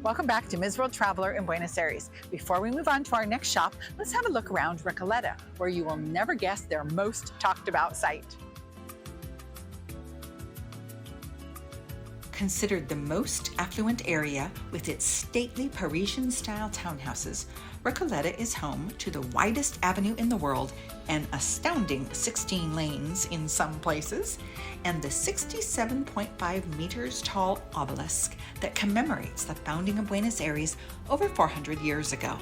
Welcome back to Ms. World Traveler in Buenos Aires. Before we move on to our next shop, let's have a look around Recoleta, where you will never guess their most talked about site. Considered the most affluent area with its stately Parisian-style townhouses, Recoleta is home to the widest avenue in the world, an astounding 16 lanes in some places, and the 67.5 meters tall obelisk that commemorates the founding of Buenos Aires over 400 years ago.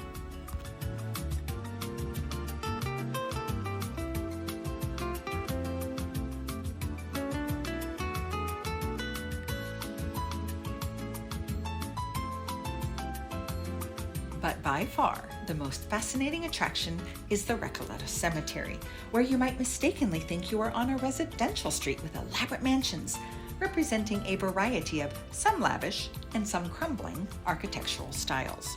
But by far, the most fascinating attraction is the Recoleta Cemetery, where you might mistakenly think you are on a residential street with elaborate mansions, representing a variety of some lavish and some crumbling architectural styles.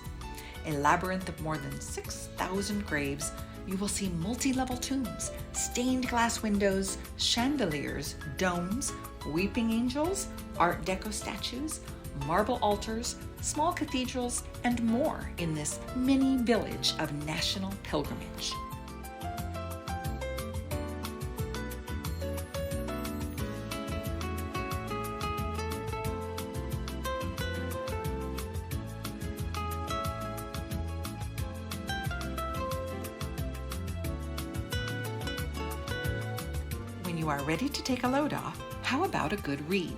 A labyrinth of more than 6,000 graves, you will see multi-level tombs, stained glass windows, chandeliers, domes, weeping angels, Art Deco statues, marble altars, small cathedrals, and more in this mini village of national pilgrimage. When you are ready to take a load off, how about a good read?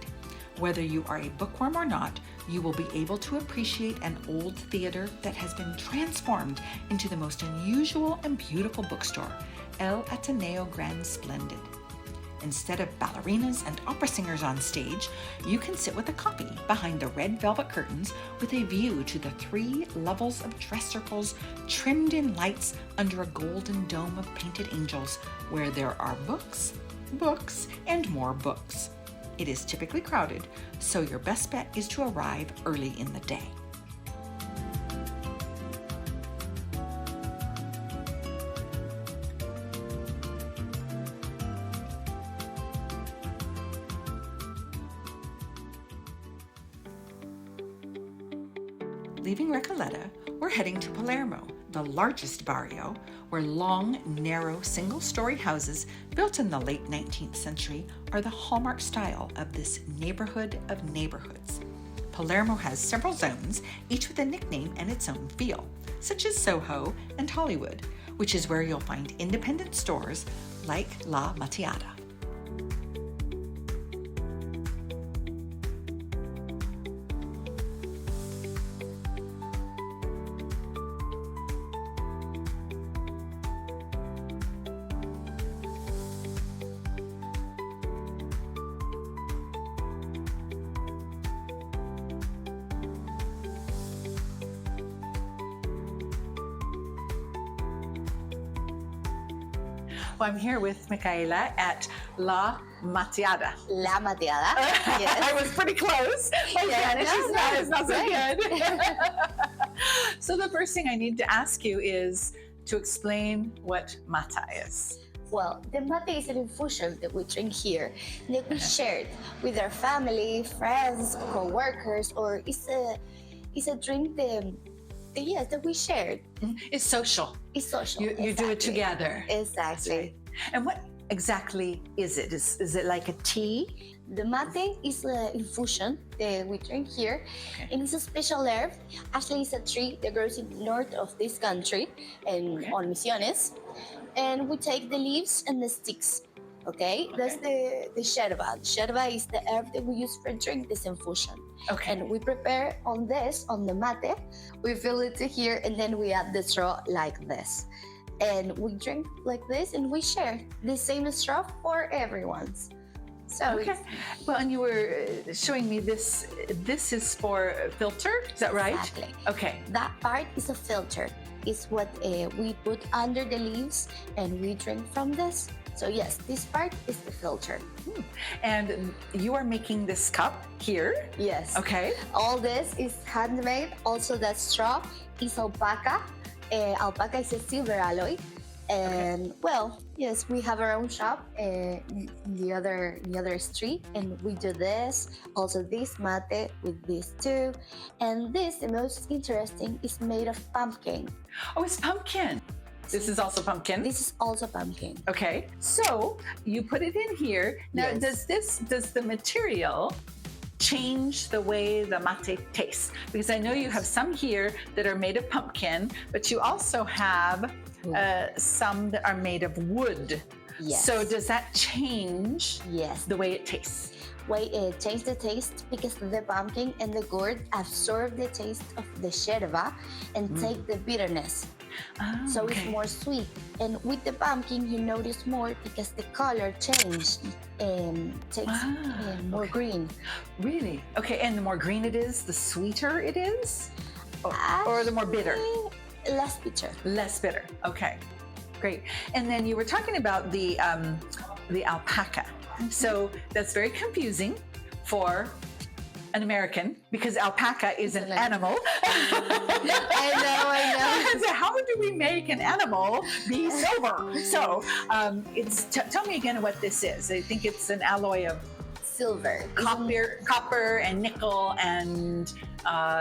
Whether you are a bookworm or not, you will be able to appreciate an old theater that has been transformed into the most unusual and beautiful bookstore, El Ateneo Grand Splendid. Instead of ballerinas and opera singers on stage, you can sit with a copy behind the red velvet curtains with a view to the 3 levels of dress circles trimmed in lights under a golden dome of painted angels, where there are books, books, and more books. It is typically crowded, so your best bet is to arrive early in the day. Leaving Recoleta, we're heading to Palermo, the largest barrio, where long, narrow, single-story houses built in the late 19th century are the hallmark style of this neighborhood of neighborhoods. Palermo has several zones, each with a nickname and its own feel, such as Soho and Hollywood, which is where you'll find independent stores like La Mateada. Well, I'm here with Micaela at La Mateada. La Mateada. Yes. I was pretty close. My Spanish is not so good. So the first thing I need to ask you is to explain what mata is. Well, the mate is an infusion that we drink here, that we shared with our family, friends, co-workers, or it's a drink that we shared. It's social. It's social. You do it together. Exactly. Right. And what exactly is it? Is it like a tea? The mate is an infusion that we drink here, and it's a special herb. Actually, it's a tree that grows in the north of this country and on Misiones. And we take the leaves and the sticks. Okay? That's the yerba. Yerba is the herb that we use for drink this infusion. Okay. And we prepare on the mate. We fill it to here, and then we add the straw like this. And we drink like this, and we share the same straw for everyone's. So okay. Well, and you were showing me this. This is for filter. Is that right? Exactly. Okay. That part is a filter. It's what we put under the leaves, and we drink from this. So yes, this part is the filter. And you are making this cup here? Yes. Okay. All this is handmade. Also, that straw is alpaca. Alpaca is a silver alloy. And well, yes, we have our own shop in the other street, and we do this. Also, this mate with this too, and this, the most interesting, is made of pumpkin. Oh, it's pumpkin. This is also pumpkin. This is also pumpkin. Okay, so you put it in here. Now, Yes. does the material change the way the mate tastes? Because I know you have some here that are made of pumpkin, but you also have some that are made of wood. Yes. So does that change Yes. the way it tastes? Change the taste because the pumpkin and the gourd absorb the taste of the yerba and take the bitterness. Oh, So okay. it's more sweet. And with the pumpkin, you notice more because the color changed and takes more green. Really? Okay, and the more green it is, the sweeter it is? Or the more bitter? Less bitter. Less bitter. Okay, great. And then you were talking about the alpaca. So that's very confusing for an American because alpaca is an animal. I know. So how do we make an animal be silver? So tell me again what this is. I think it's an alloy of Silver. copper and nickel and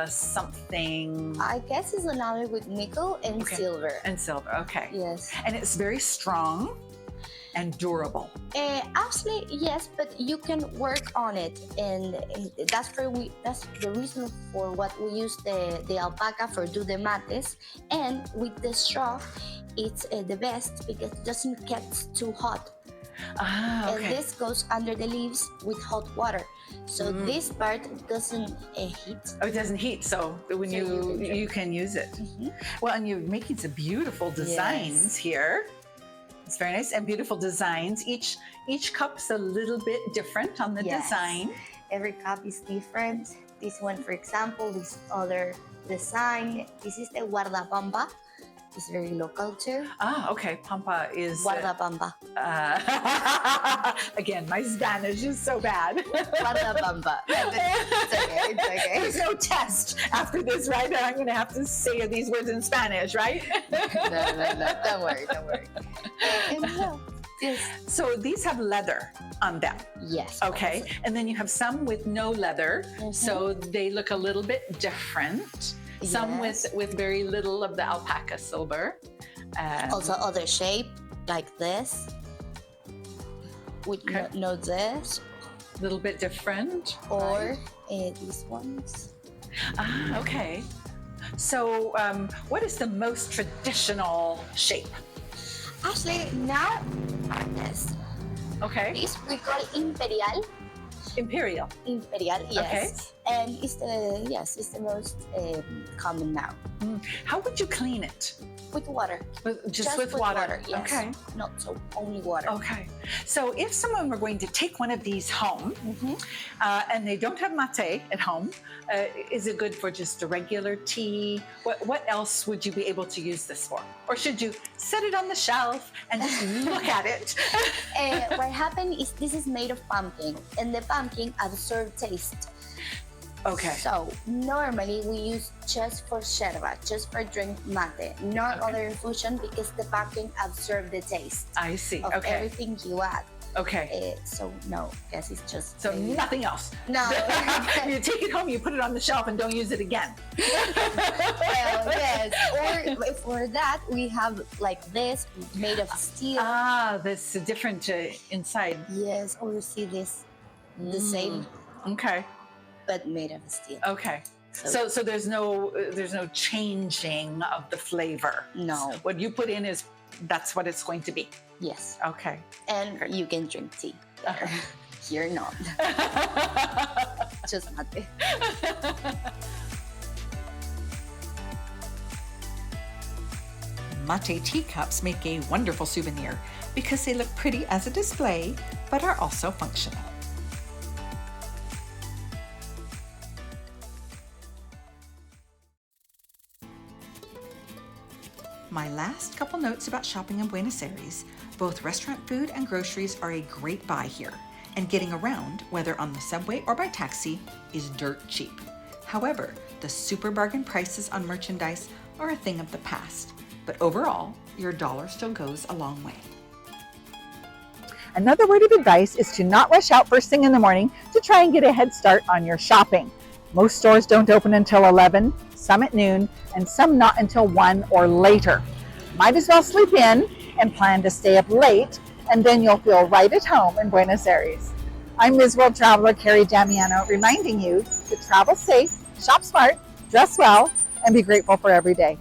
something. I guess it's an alloy with nickel and silver. And silver. Okay. Yes. And it's very strong and durable. Actually, yes, but you can work on it, and that's the reason for what we use the alpaca for do the mates. And with the straw, it's the best because it doesn't get too hot. Ah, okay. And this goes under the leaves with hot water, so this part doesn't heat. Oh, it doesn't heat, so when you can use it. Well, and you're making some beautiful designs here. It's very nice and beautiful designs. Each cup's a little bit different on the design. Every cup is different. This one, for example, this other design. This is the guardapampa. It's very local too. Ah, okay. Pampa is Guardapampa. Again, my Spanish is so bad. Guardapampa. It's okay. There's no test after this, right? I'm going to have to say these words in Spanish, right? No. Don't worry. Yes. So these have leather on them. Yes. Okay. And then you have some with no leather. So they look a little bit different. Some with very little of the alpaca silver. Also other shape like this. With no this. A little bit different. Or these ones. Ah, okay. So what is the most traditional shape? Actually, now this. Okay. This we call imperial. Imperial. Imperial, yes. Okay. And it's the most common now. How would you clean it? With water. Just with water. Yes. Okay. Not so only water. Okay. So if someone were going to take one of these home and they don't have mate at home, is it good for just a regular tea? What else would you be able to use this for? Or should you set it on the shelf and just look at it? What happened is this is made of pumpkin, and the pumpkin absorbs taste. Okay. So normally we use just for yerba, just for drink mate, not other infusion because the pumpkin absorbs the taste I see. of Okay. everything you add. Okay. So no, guess it's just So nothing else. no. You take it home, you put it on the shelf, and don't use it again. Well, yes. Or for that we have like this made of steel. Ah, that's different inside. Yes, or you see this, the same, Okay. but made of steel. Okay. So there's no changing of the flavor. No. What you put in is that's what it's going to be. Yes, Okay. and you can drink tea. Here not, just mate. Mate teacups make a wonderful souvenir because they look pretty as a display, but are also functional. My last couple notes about shopping in Buenos Aires: both restaurant food and groceries are a great buy here, and getting around, whether on the subway or by taxi, is dirt cheap. However, the super bargain prices on merchandise are a thing of the past. But overall, your dollar still goes a long way. Another word of advice is to not rush out first thing in the morning to try and get a head start on your shopping. Most stores don't open until 11, some at noon, and some not until 1 or later. Might as well sleep in and plan to stay up late, and then you'll feel right at home in Buenos Aires. I'm Ms. World Traveler Kerry Damiano, reminding you to travel safe, shop smart, dress well, and be grateful for every day.